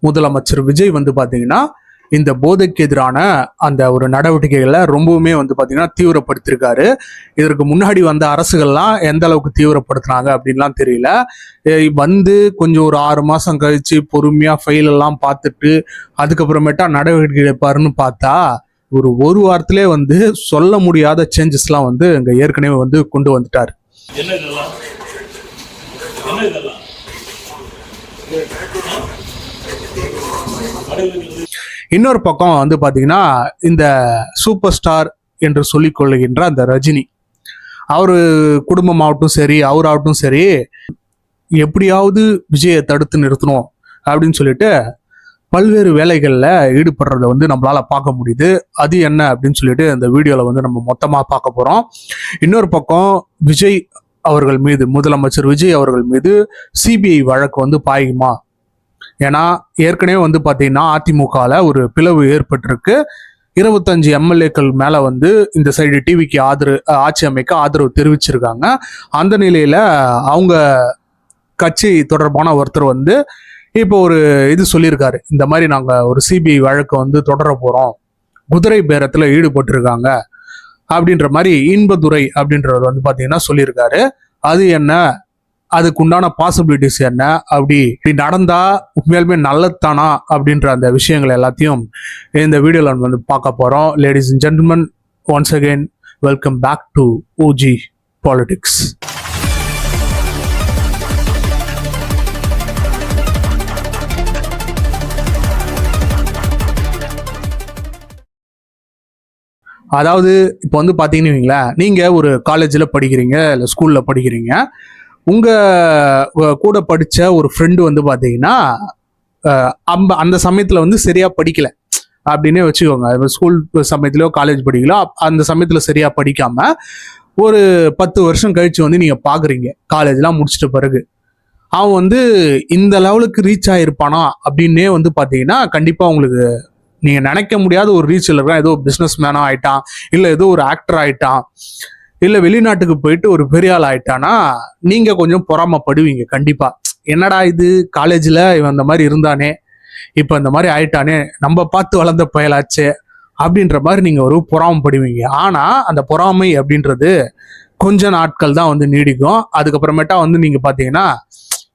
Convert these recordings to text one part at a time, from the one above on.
முதலமைச்சர் விஜய் வந்து பாத்தீங்கன்னா இந்த போதைக்கு எதிரான அந்த ஒரு நடவடிக்கைகளை ரொம்பவுமே வந்து பாத்தீங்கன்னா தீவிரப்படுத்திருக்காரு. இதற்கு முன்னாடி வந்த அரசுகள்லாம் எந்த அளவுக்கு தீவிரப்படுத்தினாங்க அப்படின்லாம் தெரியல. வந்து கொஞ்சம் ஒரு 6 மாசம் கழிச்சு பொறுமையா ஃபைல் எல்லாம் பார்த்துட்டு அதுக்கப்புறமேட்டா நடவடிக்கை எடுப்பாருன்னு பார்த்தா ஒரு வாரத்திலே வந்து சொல்ல முடியாத சேஞ்சஸ்லாம் வந்து இங்க ஏற்கனவே வந்து கொண்டு வந்துட்டாரு. இன்னொரு பக்கம் வந்து பாத்தீங்கன்னா இந்த சூப்பர் ஸ்டார் என்று சொல்லிக் கொள்ளுகின்ற அந்த ரஜினி, அவரு குடும்பமாகட்டும் சரி, அவராகட்டும் சரி, எப்படியாவது விஜயை தடுத்து நிறுத்தணும் அப்படின்னு சொல்லிட்டு பல்வேறு வேலைகள்ல ஈடுபடுறத வந்து நம்மளால பார்க்க முடியுது. அது என்ன அப்படின்னு சொல்லிட்டு இந்த வீடியோல வந்து நம்ம மொத்தமா பார்க்க போறோம். இன்னொரு பக்கம் விஜய் அவர்கள் மீது, முதலமைச்சர் விஜய் அவர்கள் மீது சிபிஐ வழக்கு வந்து பாயுமா? ஏன்னா ஏற்கனவே வந்து பாத்தீங்கன்னா அதிமுகல ஒரு பிளவு ஏற்பட்டிருக்கு. 25 எம்எல்ஏக்கள் மேல வந்து இந்த சைடு டிவிக்கு ஆட்சி அமைக்க ஆதரவு தெரிவிச்சிருக்காங்க. அந்த நிலையில அவங்க கட்சி தொடர்பான ஒருத்தர் வந்து இப்போ ஒரு இது சொல்லியிருக்காரு, இந்த மாதிரி நாங்க ஒரு சிபிஐ வழக்கு வந்து தொடர போறோம், குதிரை பேரத்துல ஈடுபட்டிருக்காங்க அப்படின்ற மாதிரி இன்பதுரை அப்படின்றவர் வந்து பாத்தீங்கன்னா சொல்லியிருக்காரு. அது என்ன, அதுக்கு உண்டான பாசிபிலிட்டிஸ் என்ன, அப்படி நடந்தா உண்மையாலுமே நல்லதானா அப்படின்ற அந்த விஷயங்கள் எல்லாத்தையும் இந்த வீடியோல வந்து பார்க்க போறோம். Ladies and gentleman, once again welcome back to OG politics. அதாவது இப்போ வந்து பாத்தீங்கன்னு வைங்களேன், நீங்க ஒரு காலேஜ்ல படிக்கிறீங்க, இல்லை ஸ்கூல்ல படிக்கிறீங்க. உங்க கூட படிச்ச ஒரு ஃப்ரெண்டு வந்து பாத்தீங்கன்னா அந்த சமயத்துல வந்து சரியா படிக்கல அப்படின்னே வச்சுக்கோங்க. ஸ்கூல் சமயத்திலயோ காலேஜ் படிக்கலோ அந்த சமயத்துல சரியா படிக்காம ஒரு 10 வருஷம் கழிச்சு வந்து நீங்க பாக்குறீங்க காலேஜ்லாம் முடிச்சிட்ட பிறகு, அவன் வந்து இந்த லெவலுக்கு ரீச் ஆயிருப்பானா அப்படின்னே வந்து பாத்தீங்கன்னா கண்டிப்பா உங்களுக்கு நீங்க நினைக்க முடியாத ஒரு ரீச்ல இருக்கான். ஏதோ பிசினஸ் மேனா ஆயிட்டான், இல்ல ஏதோ ஒரு ஆக்டர் ஆயிட்டான், இல்ல வெளிநாட்டுக்கு போயிட்டு ஒரு பெரிய ஆள் ஆயிட்டானா நீங்க கொஞ்சம் பொறாமப்படுவீங்க கண்டிப்பா. என்னடா இது, காலேஜ்ல இவன் இந்த மாதிரி இருந்தானே, இப்ப இந்த மாதிரி ஆயிட்டானே, நம்ம பார்த்து வளர்ந்த பயலாச்சே அப்படின்ற மாதிரி நீங்க ஒரு பொறாமப்படுவீங்க. ஆனா அந்த பொறாமை அப்படின்றது கொஞ்ச நாட்கள் தான் வந்து நீடிக்கும். அதுக்கப்புறமேட்டா வந்து நீங்க பாத்தீங்கன்னா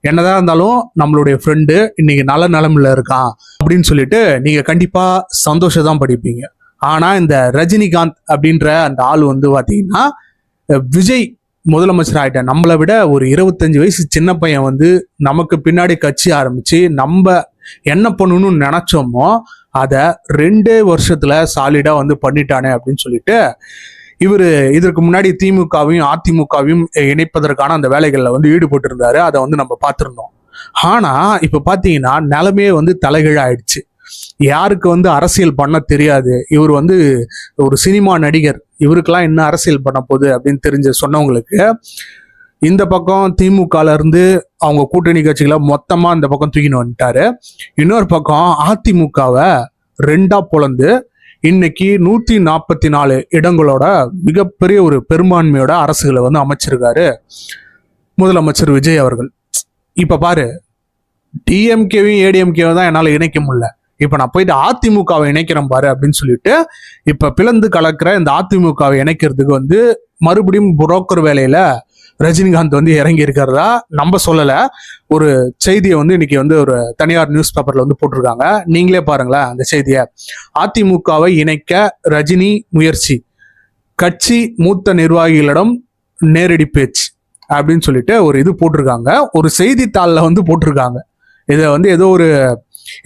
என்னதான் இருந்தாலும் நம்மளுடைய ஃப்ரெண்டு இன்னைக்கு நல்ல நிலைமையில இருக்கான் அப்படின்னு சொல்லிட்டு நீங்க கண்டிப்பா சந்தோஷம் தான் படிப்பீங்க. ஆனா இந்த ரஜினிகாந்த் அப்படின்ற அந்த ஆள் வந்து பாத்தீங்கன்னா விஜய் முதலமைச்சர் ஆயிட்ட நம்மளை விட ஒரு 25 வயசு சின்ன பையன் வந்து நமக்கு பின்னாடி கட்சி ஆரம்பிச்சு நம்ம என்ன பண்ணணும்னு நினைச்சோமோ அதை 2 வருஷத்துல சாலிடா வந்து பண்ணிட்டானே அப்படின்னு சொல்லிட்டு இவரு இதற்கு முன்னாடி திமுகவையும் அதிமுகவையும் இணைப்பதற்கான அந்த வேலைகள்ல வந்து ஈடுபட்டு இருந்தாரு. அதை வந்து நம்ம பார்த்திருந்தோம். ஆனா இப்ப பாத்தீங்கன்னா நிலைமையே வந்து தலைகீழ ஆயிடுச்சு. யாருக்கு வந்து அரசியல் பண்ண தெரியாது, இவர் வந்து ஒரு சினிமா நடிகர், இவருக்கெல்லாம் என்ன அரசியல் பண்ண போகுது அப்படின்னு தெரிஞ்ச சொன்னவங்களுக்கு இந்த பக்கம் திமுகல இருந்து அவங்க கூட்டணி கட்சிகளை மொத்தமா இந்த பக்கம் தூக்கின்னு வந்துட்டாரு. இன்னொரு பக்கம் அதிமுகவை 2ஆ பொளந்து இன்னைக்கு 144 இடங்களோட மிகப்பெரிய ஒரு பெரும்பான்மையோட அரசுகளை வந்து அமைச்சிருக்காரு முதலமைச்சர் விஜய் அவர்கள். இப்ப பாரு, டிஎம்கேவையும் ஏடிஎம்கேவும் தான் என்னால இணைக்க முடியல, இப்ப நான் போயிட்டு அதிமுகவை இணைக்கிறேன் பாரு அப்படின்னு சொல்லிட்டு இப்ப பிளந்து கலக்கிற இந்த அதிமுகவை இணைக்கிறதுக்கு வந்து மறுபடியும் புரோக்கர் வேலையில ரஜினிகாந்த் வந்து இறங்கி இருக்கிறதா நம்ம சொல்லல. ஒரு செய்தியை வந்து இன்னைக்கு வந்து ஒரு தனியார் நியூஸ் பேப்பர்ல வந்து போட்டிருக்காங்க. நீங்களே பாருங்களேன் அந்த செய்தியை. அதிமுகவை இணைக்க ரஜினி முயற்சி, கட்சி மூத்த நிர்வாகிகளிடம் நேரடி பேச்சு அப்படின்னு சொல்லிட்டு ஒரு இது போட்டிருக்காங்க. ஒரு செய்தித்தாளில் வந்து போட்டிருக்காங்க. இதை வந்து ஏதோ ஒரு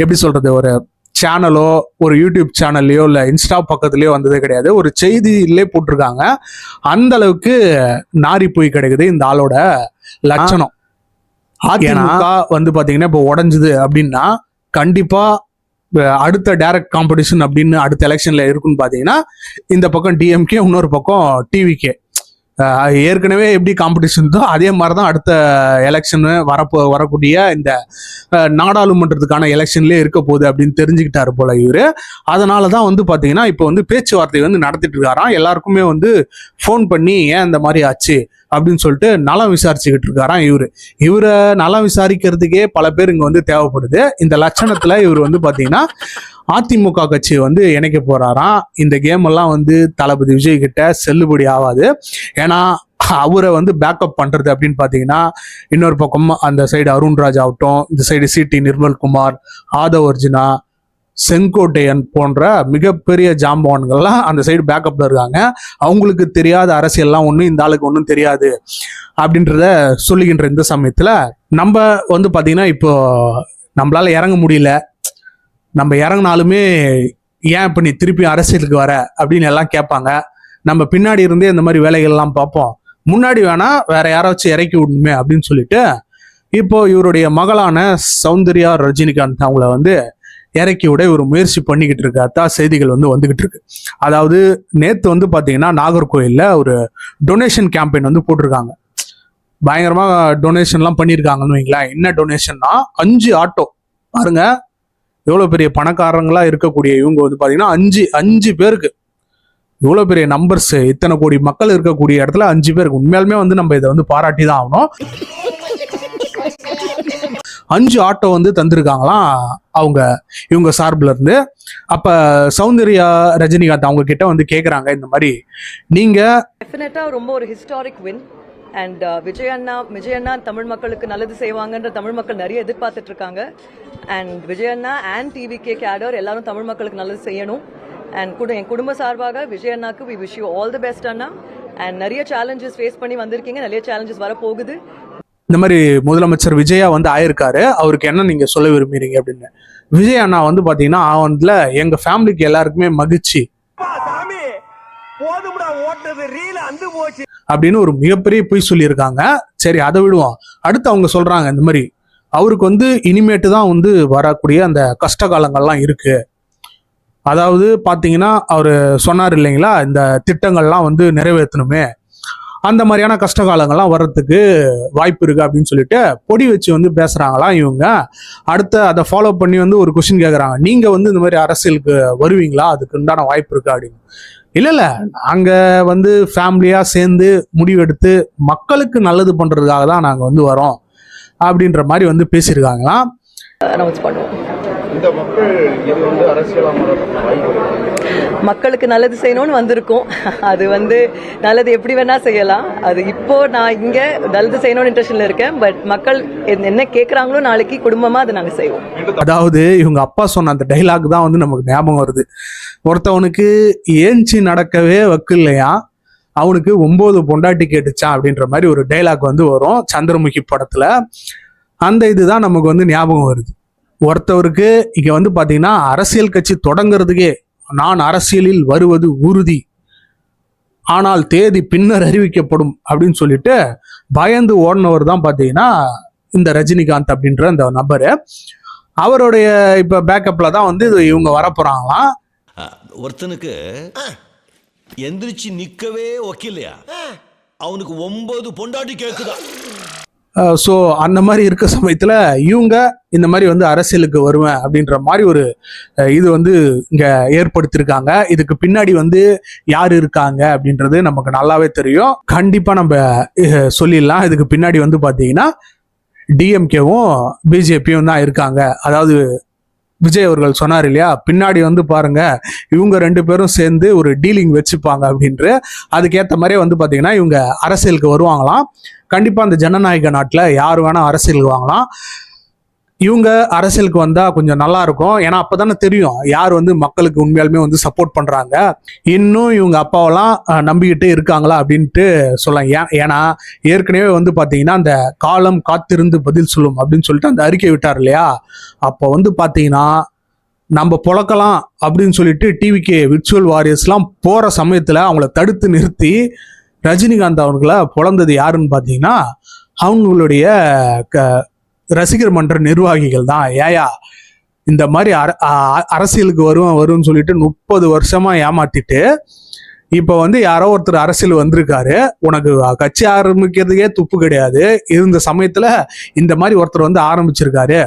எப்படி சொல்றது, ஒரு சேனலோ ஒரு யூடியூப் சேனல்லையோ இல்லை இன்ஸ்டா பக்கத்துலயோ வந்ததே கிடையாது, ஒரு செய்தியிலே போட்டிருக்காங்க. அந்த அளவுக்கு நாரி போய் கிடைக்குது இந்த ஆளோட லட்சணம். அதிமுக வந்து பாத்தீங்கன்னா இப்போ உடஞ்சுது அப்படின்னா கண்டிப்பா அடுத்த டைரக்ட் காம்படிஷன் அப்படின்னு அடுத்த எலெக்ஷன்ல இருக்குன்னு பாத்தீங்கன்னா இந்த பக்கம் டிஎம்கே, இன்னொரு பக்கம் டிவிகே. ஏற்கனவே எப்படி காம்படிஷன் இருந்தோ அதே மாதிரி தான் அடுத்த எலெக்ஷன் வரக்கூடிய இந்த நாடாளுமன்றத்துக்கான எலெக்ஷன்லேயே இருக்க போகுது அப்படின்னு தெரிஞ்சுக்கிட்டாரு போல இவரு. அதனால தான் வந்து பார்த்தீங்கன்னா இப்போ வந்து பேச்சுவார்த்தை வந்து நடத்திட்டு இருக்காராம். எல்லாருக்குமே வந்து ஃபோன் பண்ணி ஏன் இந்த மாதிரி ஆச்சு அப்படின்னு சொல்லிட்டு நலம் விசாரிச்சுக்கிட்டு இருக்காராம். இவரை நலம் விசாரிக்கிறதுக்கே பல பேர் இங்கே வந்து தேவைப்படுது. இந்த லட்சணத்துல இவர் வந்து பார்த்தீங்கன்னா அதிமுக கட்சியை வந்து இணைக்க போறாராம். இந்த கேம் எல்லாம் வந்து தளபதி விஜய் கிட்ட செல்லுபடி ஆகாது. ஏன்னா அவரை வந்து பேக்கப் பண்றது அப்படின்னு பாத்தீங்கன்னா இன்னொரு பக்கம் அந்த சைடு அருண்ராஜ் ஆகட்டும், இந்த சைடு சிடி நிர்மல்குமார், ஆதவ் அர்ஜுனா, செங்கோட்டையன் போன்ற மிகப்பெரிய ஜாம்பவான்கள்லாம் அந்த சைடு பேக்கப்ல இருக்காங்க. அவங்களுக்கு தெரியாத அரசியல்லாம் ஒன்றும் இந்த ஆளுக்கு ஒன்றும் தெரியாது அப்படின்றத சொல்லுகின்ற இந்த சமயத்துல நம்ம வந்து பாத்தீங்கன்னா இப்போ நம்மளால இறங்க முடியல, நம்ம இறங்கினாலுமே ஏன் இப்போ நீ திருப்பி அரசியலுக்கு வர அப்படின்னு எல்லாம் கேட்பாங்க. நம்ம பின்னாடி இருந்தே இந்த மாதிரி வேலைகள்லாம் பார்ப்போம், முன்னாடி வேணா வேற யாராச்சும் இறக்கி விடணுமே அப்படின்னு சொல்லிட்டு இப்போ இவருடைய மகளான சௌந்தர்யா ரஜினிகாந்த் அவங்கள வந்து இறக்கி விட ஒரு முயற்சி பண்ணிக்கிட்டு இருக்கா செய்திகள் வந்து வந்துகிட்டு இருக்கு. அதாவது நேத்து வந்து பாத்தீங்கன்னா நாகர்கோயில்ல ஒரு டொனேஷன் கேம்பெயின் வந்து போட்டிருக்காங்க. பயங்கரமா டொனேஷன்லாம் பண்ணியிருக்காங்கன்னு வைங்களேன். என்ன டொனேஷன்னா 5 ஆட்டோ. பாருங்க எவ்வளவு பெரிய பணக்காரங்களா இருக்கக்கூடிய இவங்க வந்து பாத்தீங்கன்னா அஞ்சு பேருக்கு இவ்வளவு பெரிய நம்பர்ஸ், இத்தனை கோடி மக்கள் இருக்கக்கூடிய இடத்துல 5 பேருக்கு உண்மையாலுமே வந்து நம்ம இதை வந்து பாராட்டி தான் ஆகணும். 5 ஆட்டோ வந்து தந்திருக்காங்களாம் இவங்க சார்பில் இருந்து. அப்ப சௌந்தர்யா ரஜினிகாந்த் அவங்க கிட்ட வந்து கேக்குறாங்க, இந்த மாதிரி நீங்க டெஃபினட்டா ரொம்ப ஒரு ஹிஸ்டாரிக் வின். அண்ட் விஜய் அண்ணா தமிழ் மக்களுக்கு நல்லது செய்வாங்கன்ற தமிழ் மக்கள் நிறைய எதிர்பார்த்துட்டு இருக்காங்க. அண்ட் விஜய் அண்ணா அண்ட் டிவிகே கேடர் எல்லாரும் தமிழ் மக்களுக்கு நல்லது செய்யணும். அண்ட் என் குடும்ப சார்பாக விஜய் அண்ணாக்கு we wish you all the best அண்ணா. அண்ட் நிறைய சேலஞ்சஸ் ஃபேஸ் பண்ணி வந்திருக்கீங்க, நிறைய சேலஞ்சஸ் வர போகுது. இந்த மாதிரி முதலமைச்சர் விஜயா வந்து ஆயிருக்காரு, அவருக்கு என்ன நீங்க சொல்ல விரும்புறீங்க அப்படின்னு. விஜய் அண்ணா வந்து பாத்தீங்கன்னா அவன்ல எங்க ஃபேமிலிக்கு எல்லாருக்குமே மகிழ்ச்சி அப்படின்னு ஒரு மிகப்பெரிய பொய் சொல்லியிருக்காங்க. சரி அதை விடுவோம். அடுத்து அவங்க சொல்றாங்க இந்த மாதிரி அவருக்கு வந்து இனிமேட்டு தான் வந்து வரக்கூடிய அந்த கஷ்ட காலங்கள்லாம் இருக்கு. அதாவது பாத்தீங்கன்னா அவரு சொன்னார் இல்லைங்களா, இந்த திட்டங்கள்லாம் வந்து நிறைவேற்றணுமே, அந்த மாதிரியான கஷ்ட காலங்கள்லாம் வர்றதுக்கு வாய்ப்பு இருக்கு அப்படின்னு சொல்லிட்டு பொடி வச்சு வந்து பேசுறாங்களாம் இவங்க. அடுத்த அதை ஃபாலோ பண்ணி வந்து ஒரு கொஸ்டின் கேட்குறாங்க, நீங்க வந்து இந்த மாதிரி அரசியலுக்கு வருவீங்களா, அதுக்கு உண்டான வாய்ப்பு இருக்கா அப்படின்னு. இல்ல நாங்க வந்து ஃபேமிலியா சேர்ந்து முடிவெடுத்து மக்களுக்கு நல்லது பண்றதுக்காக தான் நாங்க வந்து வரோம் அப்படின்ற மாதிரி வந்து பேசியிருக்காங்களாம். அனௌன்ஸ் பண்ணுவோம். இந்த மக்கள் இது வந்து அரசியலா மக்களுக்கு நல்லது செய்யணும்னு வந்திருக்கோம். அது வந்து நல்லது எப்படி வேணா செய்யலாம். அது இப்போ நான் இங்க நல்லது செய்யணும்னு இன்ட்ரெஸ்ட்ல இருக்கேன். பட் மக்கள் என்ன கேட்கறாங்களோ நாளைக்கு குடும்பமா அதை நாங்க செய்வோம். அதாவது இவங்க அப்பா சொன்ன அந்த டைலாக் தான் வந்து நமக்கு ஞாபகம் வருது. ஒருத்தவனுக்கு ஏஞ்சி நடக்கவே வக்கு இல்லையா, அவனுக்கு 9 பொண்டாட்டி கேட்டுச்சான் அப்படின்ற மாதிரி ஒரு டைலாக் வந்து வரும் சந்திரமுகி படத்துல. அந்த இதுதான் நமக்கு வந்து ஞாபகம் வருது. ஒருத்தவருக்கு இங்க வந்து பாத்தீங்கன்னா அரசியல் கட்சி தொடங்குறதுக்கே நான் அரசியலில் வருவது உறுதி, ஆனால் தேதி பின்னர் அறிவிக்கப்படும் அப்படின்னு சொல்லிட்டு பயந்து ஓடினவர் தான் பாத்தீங்கன்னா இந்த ரஜினிகாந்த் அப்படின்ற அந்த நபரு. அவருடைய இப்ப பேக்கப்ல தான் வந்து இவங்க வரப்போறாங்களாம். ஒருத்தனுக்கு எந்திரிச்சு நிக்கவே ஒக்கில்லையா, அவனுக்கு 9 பொண்டாட்டி கேக்குதான். ஸோ அந்த மாதிரி இருக்க சமயத்தில் இவங்க இந்த மாதிரி வந்து அரசியலுக்கு வருவேன் அப்படின்ற மாதிரி ஒரு இது வந்து இங்கே ஏற்படுத்தியிருக்காங்க. இதுக்கு பின்னாடி வந்து யார் இருக்காங்க அப்படின்றது நமக்கு நல்லாவே தெரியும். கண்டிப்பாக நம்ம சொல்லிடலாம். இதுக்கு பின்னாடி வந்து பார்த்தீங்கன்னா டிஎம்கேவும் பிஜேபியும் தான் இருக்காங்க. அதாவது விஜய் அவர்கள் சொன்னார் இல்லையா, பின்னாடி வந்து பாருங்க இவங்க 2 பேரும் சேர்ந்து ஒரு டீலிங் வச்சுப்பாங்க அப்படின்று. அதுக்கேற்ற மாதிரியே வந்து பார்த்தீங்கன்னா இவங்க அரசியலுக்கு வருவாங்களாம். கண்டிப்பாக அந்த ஜனநாயக நாட்டில் யார் வேணா அரசியலுக்கு வாங்கலாம். இவங்க அரசியலுக்கு வந்தா கொஞ்சம் நல்லா இருக்கும். ஏன்னா அப்பதானே தெரியும் யார் வந்து மக்களுக்கு உண்மையாலுமே வந்து சப்போர்ட் பண்றாங்க. இன்னும் இவங்க அப்பாவெல்லாம் நம்பிக்கிட்டே இருக்காங்களா அப்படின்ட்டு சொல்லலாம். ஏன்னா ஏற்கனவே வந்து பாத்தீங்கன்னா அந்த காலம் காத்திருந்து பதில் சொல்லும் அப்படின்னு சொல்லிட்டு அந்த அறிக்கை விட்டார் இல்லையா, அப்போ வந்து பாத்தீங்கன்னா நம்ம பொழக்கலாம் அப்படின்னு சொல்லிட்டு டிவிகே விர்ச்சுவல் வாரியர்ஸ்லாம் போற சமயத்துல அவங்கள தடுத்து நிறுத்தி ரஜினிகாந்த் அவர்களை பொழந்தது யாருன்னு பாத்தீங்கன்னா அவங்களுடைய ரசிகர் மன்ற நிர்வாகிகள் தான். ஏயா இந்த மாதிரி அரசியலுக்கு வரும்னு சொல்லிட்டு 30 வருஷமா ஏமாத்திட்டு இப்போ வந்து யாரோ ஒருத்தர் அரசியல் வந்திருக்காரு, உனக்கு கட்சி ஆரம்பிக்கிறதுக்கே துப்பு கிடையாது, இருந்த சமயத்துல இந்த மாதிரி ஒருத்தர் வந்து ஆரம்பிச்சிருக்காரு,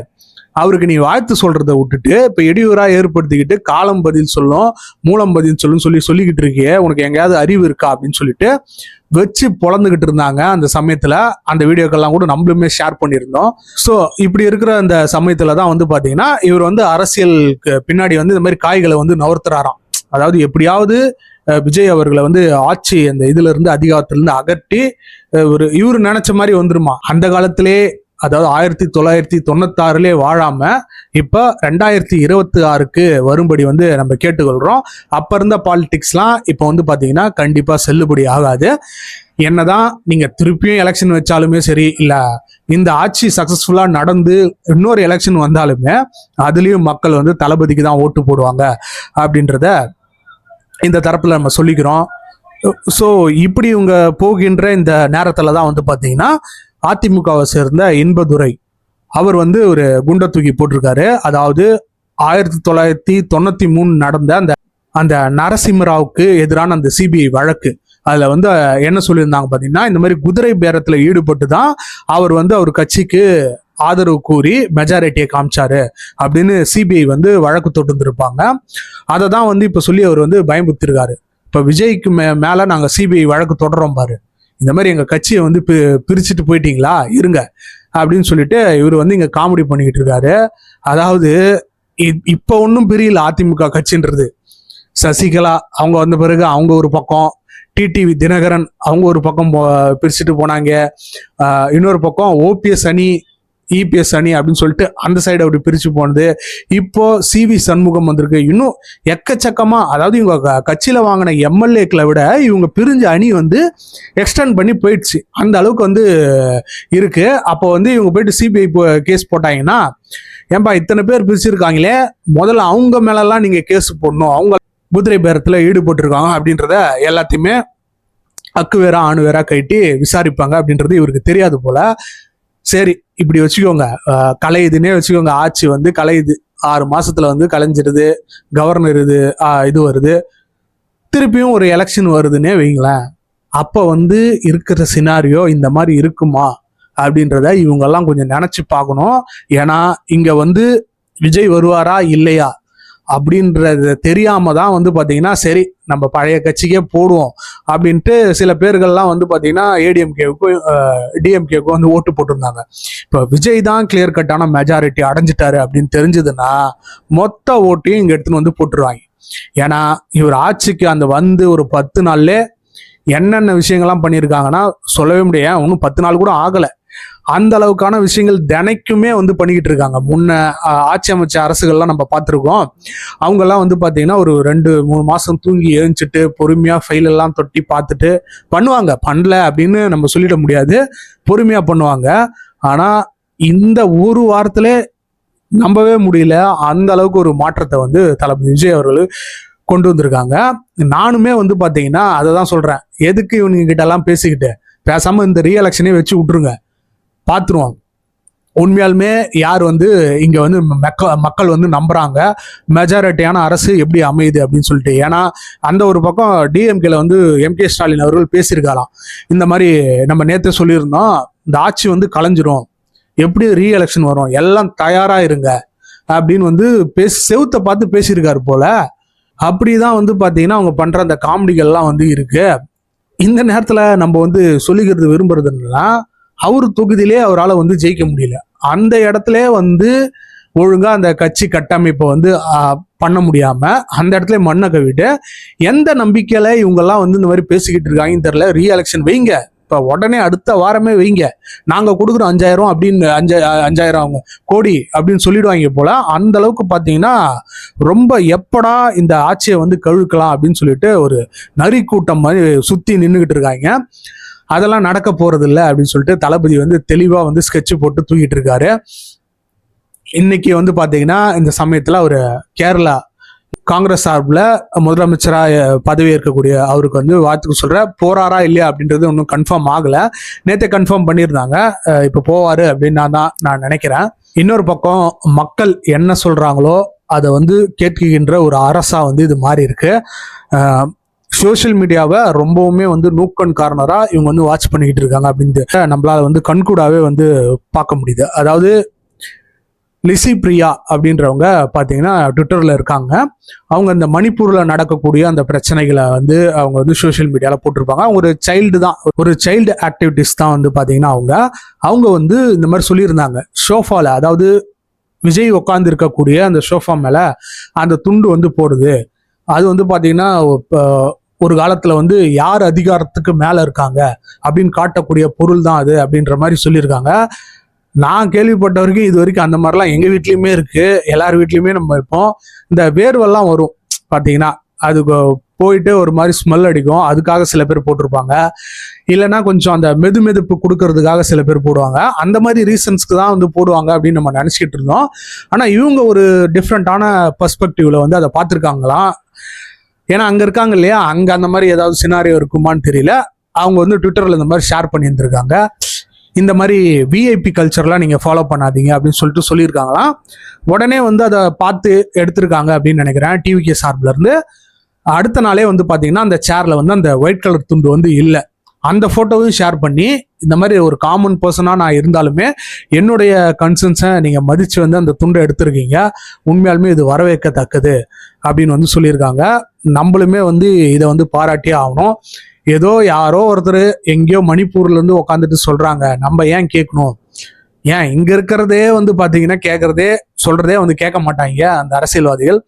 அவருக்கு நீ வாழ்த்து சொல்றதை விட்டுட்டு இப்ப இடையூறா ஏற்படுத்திக்கிட்டு காலம் பதில் சொல்லும் மூலம் பதில் சொல்லும் சொல்லிக்கிட்டு இருக்கியே, உனக்கு எங்கேயாவது அறிவு இருக்கா அப்படின்னு சொல்லிட்டு வச்சு பொழந்துகிட்டு இருந்தாங்க அந்த சமயத்துல. அந்த வீடியோக்கெல்லாம் கூட நம்மளுமே ஷேர் பண்ணியிருந்தோம். ஸோ இப்படி இருக்கிற அந்த சமயத்துல தான் வந்து பாத்தீங்கன்னா இவர் வந்து அரசியலுக்கு பின்னாடி வந்து இந்த மாதிரி காய்களை வந்து நவர்த்துறாராம். அதாவது எப்படியாவது விஜய் அவர்களை வந்து ஆட்சி அந்த இதுல இருந்து அதிகாரத்துல இருந்து அகற்றி ஒரு இவரு நினைச்ச மாதிரி வந்துருமா. அந்த காலத்திலே அதாவது 1996 வாழாம இப்ப 2026 வரும்படி வந்து நம்ம கேட்டுக்கொள்றோம். அப்ப இருந்த பாலிடிக்ஸ்லாம் இப்ப வந்து பாத்தீங்கன்னா கண்டிப்பா செல்லுபடி ஆகாது. என்னதான் நீங்க திருப்பியும் எலெக்ஷன் வச்சாலுமே சரி, இல்ல இந்த ஆட்சி சக்சஸ்ஃபுல்லா நடந்து இன்னொரு எலெக்ஷன் வந்தாலுமே அதுலயும் மக்கள் வந்து தளபதிக்கு தான் ஓட்டு போடுவாங்க அப்படின்றத இந்த தரப்புல நம்ம சொல்லிக்கிறோம். ஸோ இப்படி இவங்க போகின்ற இந்த நேரத்துல தான் வந்து பாத்தீங்கன்னா அதிமுகவை சேர்ந்த இன்பதுரை அவர் வந்து ஒரு குண்டை தூக்கி போட்டிருக்காரு. அதாவது 1993 நடந்த அந்த நரசிம்மராவுக்கு எதிரான அந்த சிபிஐ வழக்கு, அதுல வந்து என்ன சொல்லியிருந்தாங்க பாத்தீங்கன்னா, இந்த மாதிரி குதிரை பேரத்துல ஈடுபட்டு தான் அவர் வந்து அவர் கட்சிக்கு ஆதரவு கூறி மெஜாரிட்டியை காமிச்சாரு அப்படின்னு சிபிஐ வந்து வழக்கு தொட்டிருந்திருப்பாங்க. அதை தான் வந்து இப்ப சொல்லி அவர் வந்து பயமுறுத்திருக்காரு. இப்ப விஜய்க்கு மேல நாங்க சிபிஐ வழக்கு தொடரோம் பாரு, இந்த மாதிரி எங்க கட்சியை வந்து பிரிச்சுட்டு போயிட்டீங்களா இருங்க அப்படின்னு சொல்லிட்டு இவர் வந்து இங்க காமெடி பண்ணிக்கிட்டு இருக்காரு. அதாவது இப்ப ஒன்றும் பிரியல அதிமுக கட்சின்றது. சசிகலா அவங்க வந்த பிறகு அவங்க ஒரு பக்கம், டிடிவி தினகரன் அவங்க ஒரு பக்கம் பிரிச்சுட்டு போனாங்க, இன்னொரு பக்கம் ஓபிஎஸ் அணி இபிஎஸ் அணி அப்படின்னு சொல்லிட்டு அந்த சைடு அப்படி பிரிச்சு போனது. இப்போ சிவி சண்முகம் வந்திருக்கு. இன்னும் எக்கச்சக்கமா, அதாவது இவங்க கட்சியில வாங்கின எம்எல்ஏக்களை விட இவங்க பிரிஞ்ச அணி வந்து எக்ஸ்டெண்ட் பண்ணி போயிடுச்சு, அந்த அளவுக்கு வந்து இருக்கு. அப்போ வந்து இவங்க போயிட்டு சிபிஐ கேஸ் போட்டாங்கன்னா, ஏன்பா இத்தனை பேர் பிரிச்சிருக்காங்களே, முதல்ல அவங்க மேலெல்லாம் நீங்க கேஸ் போடணும், அவங்க குதிரை பேரத்துல ஈடுபட்டு இருக்காங்க அப்படின்றத எல்லாத்தையுமே அக்கு வேற ஆணு வேற கைட்டி விசாரிப்பாங்க அப்படின்றது இவருக்கு தெரியாது போல. சரி இப்படி வச்சுக்கோங்க, கலையுதுன்னே வச்சுக்கோங்க. ஆட்சி வந்து கலையுது, 6 மாசத்துல வந்து கலைஞ்சிருது, கவர்னர் இது வருது, திருப்பியும் ஒரு எலெக்ஷன் வருதுன்னே வைங்களேன். அப்ப வந்து இருக்கிற சினாரியோ இந்த மாதிரி இருக்குமா அப்படின்றத இவங்கெல்லாம் கொஞ்சம் நினைச்சு பார்க்கணும். ஏன்னா இங்க வந்து விஜய் வருவாரா இல்லையா அப்படின்றது தெரியாம தான் வந்து பாத்தீங்கன்னா சரி நம்ம பழைய கட்சிக்கே போடுவோம் அப்படின்ட்டு சில பேர்கள்லாம் வந்து பாத்தீங்கன்னா ஏடிஎம்கேவுக்கும் டிஎம்கேவுக்கும் வந்து ஓட்டு போட்டிருந்தாங்க. இப்போ விஜய் தான் கிளியர் கட்டான மெஜாரிட்டி அடைஞ்சிட்டாரு அப்படின்னு தெரிஞ்சதுன்னா மொத்த ஓட்டையும் இங்க எடுத்துன்னு வந்து போட்டுருவாங்க. ஏன்னா இவர் ஆட்சிக்கு அந்த வந்து ஒரு 10 நாள்ல என்னென்ன விஷயங்கள்லாம் பண்ணியிருக்காங்கன்னா சொல்லவே முடியாது. இன்னும் 10 நாள் கூட ஆகலை, அந்த அளவுக்கான விஷயங்கள் தினைக்குமே வந்து பண்ணிக்கிட்டு இருக்காங்க. முன்ன ஆட்சி அமைச்ச அரசுகள்லாம் நம்ம பார்த்துருக்கோம். அவங்கெல்லாம் வந்து பார்த்தீங்கன்னா ஒரு 2-3 மாதம் தூங்கி எழுந்துட்டு பொறுமையாக ஃபைல் எல்லாம் தொட்டி பார்த்துட்டு பண்ணுவாங்க. பண்ணல அப்படின்னு நம்ம சொல்லிட முடியாது, பொறுமையாக பண்ணுவாங்க. ஆனால் இந்த ஒரு வாரத்திலே நம்பவே முடியல, அந்த அளவுக்கு ஒரு மாற்றத்தை வந்து தளபதி விஜய் அவர்கள் கொண்டு வந்திருக்காங்க. நானுமே வந்து பார்த்தீங்கன்னா அதை தான் சொல்கிறேன், எதுக்கு இவங்க கிட்ட எல்லாம் பேசிக்கிட்டு பேசாமல் இந்த ரீஎலெக்ஷனே வச்சு விட்டுருங்க, பார்த்துருவோம் உண்மையாலுமே யார் வந்து இங்க வந்து மக்கள் வந்து நம்புறாங்க, மெஜாரிட்டியான அரசு எப்படி அமையுது அப்படின்னு சொல்லிட்டு. ஏன்னா அந்த ஒரு பக்கம் டிஎம்கேல வந்து எம்கே ஸ்டாலின் அவர்கள் பேசியிருக்காராம், இந்த மாதிரி நம்ம நேற்று சொல்லியிருந்தோம், இந்த ஆட்சி வந்து கலைஞ்சிரும், எப்படி ரீஎலெக்ஷன் வரும், எல்லாம் தயாரா இருங்க அப்படின்னு வந்து செவுத்த பார்த்து பேசியிருக்காரு போல. அப்படிதான் வந்து பாத்தீங்கன்னா அவங்க பண்ற அந்த காமெடிகள்லாம் வந்து இருக்கு. இந்த நேரத்துல நம்ம வந்து சொல்லிக்கிறது விரும்புறதுன்னா, அவரு தொகுதியிலே அவரால் வந்து ஜெயிக்க முடியல, அந்த இடத்துல வந்து ஒழுங்கா அந்த கட்சி கட்டமைப்பை வந்து பண்ண முடியாம அந்த இடத்துல மண்ணை கவிட்டு எந்த நம்பிக்கையில இவங்கெல்லாம் வந்து இந்த மாதிரி பேசிக்கிட்டு இருக்காங்கன்னு தெரியல. ரீஎலெக்ஷன் வைங்க, இப்போ உடனே அடுத்த வாரமே வைங்க, நாங்க கொடுக்குறோம் 5000 அப்படின்னு 5000 கோடி அப்படின்னு சொல்லிடுவாங்க போல. அந்த அளவுக்கு பார்த்தீங்கன்னா ரொம்ப எப்படா இந்த ஆட்சியை வந்து கழுக்கலாம் அப்படின்னு சொல்லிட்டு ஒரு நரி கூட்டம் மாதிரி சுத்தி நின்றுகிட்டு இருக்காங்க. அதெல்லாம் நடக்க போறது இல்லை அப்படின்னு சொல்லிட்டு தளபதி வந்து தெளிவா வந்து ஸ்கெட்ச் போட்டு தூக்கிட்டு இருக்காரு. இன்னைக்கு வந்து பாத்தீங்கன்னா இந்த சமயத்துல ஒரு கேரளா காங்கிரஸ் சார்பில் முதலமைச்சராக பதவி ஏற்கக்கூடிய அவருக்கு வந்து வாழ்த்துக்கு சொல்ற, போறாரா இல்லையா அப்படின்றது ஒன்றும் கன்ஃபார்ம் ஆகல, நேற்றே கன்ஃபார்ம் பண்ணியிருந்தாங்க, இப்போ போவாரு அப்படின்னு நான் நினைக்கிறேன். இன்னொரு பக்கம் மக்கள் என்ன சொல்றாங்களோ அதை வந்து கேட்கின்ற ஒரு அரசா வந்து இது மாறி இருக்கு. சோஷியல் மீடியாவை ரொம்பவுமே வந்து நூக்கன் கார்னராக இவங்க வந்து வாட்ச் பண்ணிக்கிட்டு இருக்காங்க அப்படின்ட்டு நம்மளால வந்து கண்கூடாவே வந்து பார்க்க முடியுது. அதாவது லிசி பிரியா அப்படின்றவங்க பார்த்தீங்கன்னா ட்விட்டரில் இருக்காங்க. அவங்க இந்த மணிப்பூரில் நடக்கக்கூடிய அந்த பிரச்சனைகளை வந்து அவங்க வந்து சோஷியல் மீடியாவில் போட்டிருப்பாங்க. அவங்க ஒரு சைல்டு தான், ஒரு சைல்டு ஆக்டிவிட்டிஸ் தான் வந்து பார்த்தீங்கன்னா அவங்க வந்து இந்த மாதிரி சொல்லியிருந்தாங்க. ஷோஃபாவில், அதாவது விஜய் உட்காந்து இருக்கக்கூடிய அந்த ஷோஃபா மேலே அந்த துண்டு வந்து போடுது. அது வந்து பார்த்தீங்கன்னா ஒரு காலத்தில் வந்து யார் அதிகாரத்துக்கு மேலே இருக்காங்க அப்படின்னு காட்டக்கூடிய பொருள் தான் அது அப்படின்ற மாதிரி சொல்லியிருக்காங்க. நான் கேள்விப்பட்ட வரைக்கும் இது வரைக்கும் அந்த மாதிரிலாம் எங்கள் வீட்லேயுமே இருக்குது, எல்லார் வீட்லேயுமே நம்ம இருப்போம். இந்த வேர்வெல்லாம் வரும் பார்த்தீங்கன்னா, அதுக்கு போயிட்டு ஒரு மாதிரி ஸ்மெல் அடிக்கும், அதுக்காக சில பேர் போட்டிருப்பாங்க. இல்லைன்னா கொஞ்சம் அந்த மெதுமெதுப்பு கொடுக்கறதுக்காக சில பேர் போடுவாங்க. அந்த மாதிரி ரீசன்ஸ்க்கு தான் வந்து போடுவாங்க அப்படின்னு நம்ம நினச்சிக்கிட்டு இருந்தோம். ஆனால் இவங்க ஒரு டிஃப்ரெண்ட்டான பர்ஸ்பெக்டிவ்ல வந்து அதை பார்த்துருக்காங்களாம். ஏன்னா அங்கே இருக்காங்க இல்லையா, அங்கே அந்த மாதிரி ஏதாவது சினாரியோ இருக்குமான்னு தெரியல. அவங்க வந்து ட்விட்டரில் இந்த மாதிரி ஷேர் பண்ணியிருந்திருக்காங்க. இந்த மாதிரி விஐபி கல்ச்சர்லாம் நீங்கள் ஃபாலோ பண்ணாதீங்க அப்படின்னு சொல்லிட்டு சொல்லியிருக்காங்களாம். உடனே வந்து அதை பார்த்து எடுத்திருக்காங்க அப்படின்னு நினைக்கிறேன் டிவிகே சார்பிலேருந்து. அடுத்த நாளே வந்து பார்த்தீங்கன்னா அந்த சேரில் வந்து அந்த ஒயிட் கலர் துண்டு வந்து இல்லை. அந்த ஃபோட்டோவையும் ஷேர் பண்ணி, இந்த மாதிரி ஒரு காமன் பர்சனாக நான் இருந்தாலுமே என்னுடைய கன்சர்ன்ஸை நீங்கள் மதித்து வந்து அந்த துண்டை எடுத்திருக்கீங்க, உண்மையாலுமே இது வரவேற்கத்தக்கது அப்படின்னு வந்து சொல்லியிருக்காங்க. நம்மளுமே வந்து இதை வந்து பாராட்டியே ஆகணும். ஏதோ யாரோ ஒருத்தர் எங்கேயோ மணிப்பூர்லேருந்து உட்காந்துட்டு சொல்கிறாங்க, நம்ம ஏன் கேட்கணும்? ஏன் இங்கே இருக்கிறதே வந்து பார்த்தீங்கன்னா கேட்குறதே சொல்கிறதே வந்து கேட்க மாட்டாங்க அந்த அரசியல்வாதிகள்.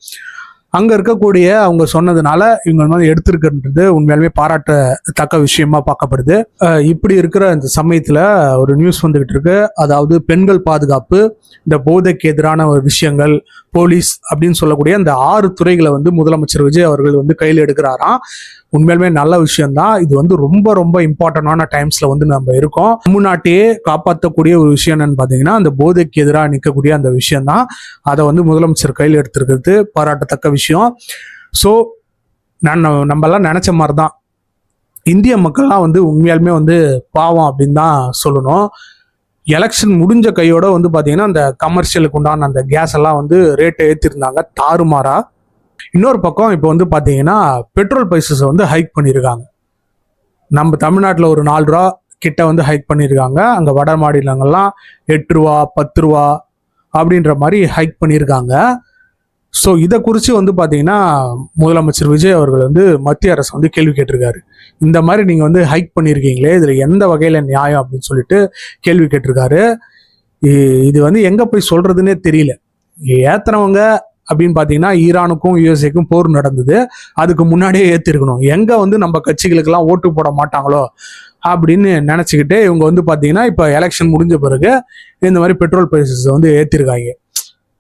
அங்கே இருக்கக்கூடிய அவங்க சொன்னதுனால இவங்க வந்து எடுத்திருக்கிறது உண்மையாலுமே பாராட்டத்தக்க விஷயமா பார்க்கப்படுது. இப்படி இருக்கிற இந்த சமயத்தில் ஒரு நியூஸ் வந்துகிட்டு இருக்கு. அதாவது பெண்கள் பாதுகாப்பு, இந்த போதைக்கு எதிரான ஒரு விஷயங்கள், போலீஸ் அப்படின்னு சொல்லக்கூடிய அந்த 6 துறைகளை வந்து முதலமைச்சர் விஜய் அவர்கள் வந்து கையில் எடுக்கிறாராம். உண்மையாலுமே நல்ல விஷயம்தான். இது வந்து ரொம்ப ரொம்ப இம்பார்ட்டன்டான டைம்ஸ்ல வந்து நம்ம இருக்கோம். தமிழ்நாட்டையே காப்பாற்றக்கூடிய ஒரு விஷயம் என்னன்னு பார்த்தீங்கன்னா அந்த போதைக்கு எதிராக நிற்கக்கூடிய அந்த விஷயம் தான். அதை வந்து முதலமைச்சர் கையில் எடுத்திருக்கிறது பாராட்டத்தக்க விஷயம். ஸோ நம்மலாம் நினைச்ச மாதிரி தான் இந்திய மக்கள்லாம் வந்து உண்மையாலுமே வந்து பாவம் அப்படின்னு தான் சொல்லணும். எலெக்ஷன் முடிஞ்ச கையோட வந்து பார்த்தீங்கன்னா அந்த கமர்ஷியலுக்கு உண்டான அந்த கேஸ் எல்லாம் வந்து ரேட்டை ஏற்றிருந்தாங்க தாறுமாறா. இன்னொரு பக்கம் இப்போ வந்து பார்த்தீங்கன்னா பெட்ரோல் ப்ரைஸஸை வந்து ஹைக் பண்ணியிருக்காங்க. நம்ம தமிழ்நாட்டில் ஒரு 4 ரூபா கிட்ட வந்து ஹைக் பண்ணியிருக்காங்க. அங்கே வட மாநிலங்கள்லாம் 8 ரூபா 10 ரூபா அப்படின்ற மாதிரி ஹைக் பண்ணியிருக்காங்க. ஸோ இதை குறித்து வந்து பார்த்தீங்கன்னா முதலமைச்சர் விஜய் அவர்கள் வந்து மத்திய அரசு வந்து கேள்வி கேட்டிருக்காரு. இந்த மாதிரி நீங்கள் வந்து ஹைக் பண்ணியிருக்கீங்களே, இதில் எந்த வகையில் நியாயம் அப்படின்னு சொல்லிட்டு கேள்வி கேட்டிருக்காரு. இது வந்து எங்கே போய் சொல்கிறதுனே தெரியல. ஏற்றுனவங்க அப்படின்னு பார்த்தீங்கன்னா ஈரானுக்கும் யுஎஸ்ஏக்கும் போர் நடந்தது, அதுக்கு முன்னாடியே ஏற்றிருக்கணும். எங்கே வந்து நம்ம கட்சிகளுக்கெல்லாம் ஓட்டு போட மாட்டாங்களோ அப்படின்னு நினச்சிக்கிட்டு இவங்க வந்து பார்த்தீங்கன்னா இப்போ எலெக்ஷன் முடிஞ்ச பிறகு இந்த மாதிரி பெட்ரோல் ப்ரைஸஸ் வந்து ஏற்றிருக்காங்க.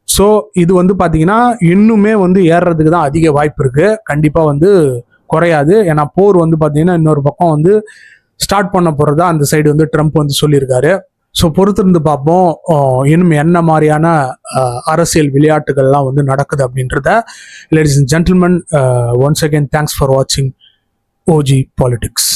ஸோ இது வந்து பார்த்தீங்கன்னா இன்னுமே வந்து ஏறுறதுக்கு தான் அதிக வாய்ப்பு இருக்குது, கண்டிப்பாக வந்து குறையாது. ஏன்னா போர் வந்து பார்த்தீங்கன்னா இன்னொரு பக்கம் வந்து ஸ்டார்ட் பண்ண போகிறதா அந்த சைடு வந்து ட்ரம்ப் வந்து சொல்லியிருக்காரு. ஸோ பொறுத்திருந்து பார்ப்போம் இன்னும் என்ன மாதிரியான அரசியல் விளையாட்டுகள்லாம் வந்து நடக்குது அப்படின்றத. Ladies and gentleman, once again thanks for வாட்சிங் OG Politics.